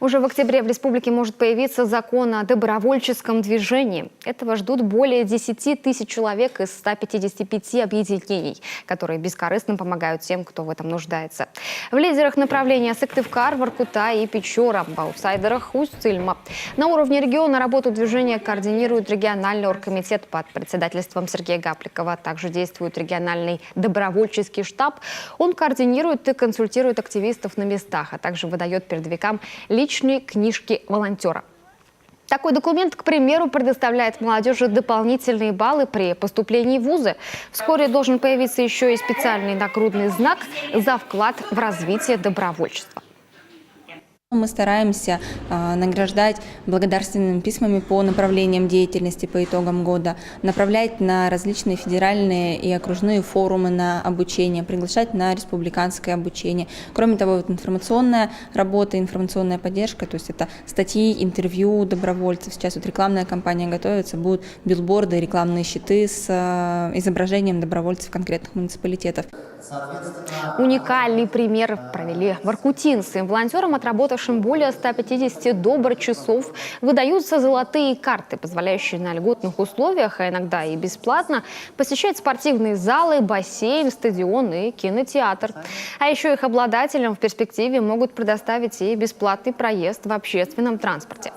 Уже в октябре в республике может появиться закон о добровольческом движении. Этого ждут более 10 тысяч человек из 155 объединений, которые бескорыстно помогают тем, кто в этом нуждается. В лидерах направления Сыктывкар, Воркута и Печора, в аутсайдерах Усть-Цильма. На уровне региона работу движения координирует региональный оргкомитет под председательством Сергея Гапликова. Также действует региональный добровольческий штаб. Он координирует и консультирует активистов на местах, а также выдает передовикам личные книжки волонтера. Такой документ, к примеру, предоставляет молодежи дополнительные баллы при поступлении в вузы. Вскоре должен появиться еще и специальный нагрудный знак за вклад в развитие добровольчества. Мы стараемся награждать благодарственными письмами по направлениям деятельности по итогам года, направлять на различные федеральные и окружные форумы на обучение, приглашать на республиканское обучение. Кроме того, вот информационная работа, информационная поддержка, то есть это статьи, интервью добровольцев. Сейчас вот рекламная кампания готовится, будут билборды, рекламные щиты с изображением добровольцев конкретных муниципалитетов. Уникальный пример провели воркутинцы. Волонтерам, отработавшим более 150 добр-часов, выдаются золотые карты, позволяющие на льготных условиях, а иногда и бесплатно, посещать спортивные залы, бассейн, стадион и кинотеатр. А еще их обладателям в перспективе могут предоставить и бесплатный проезд в общественном транспорте.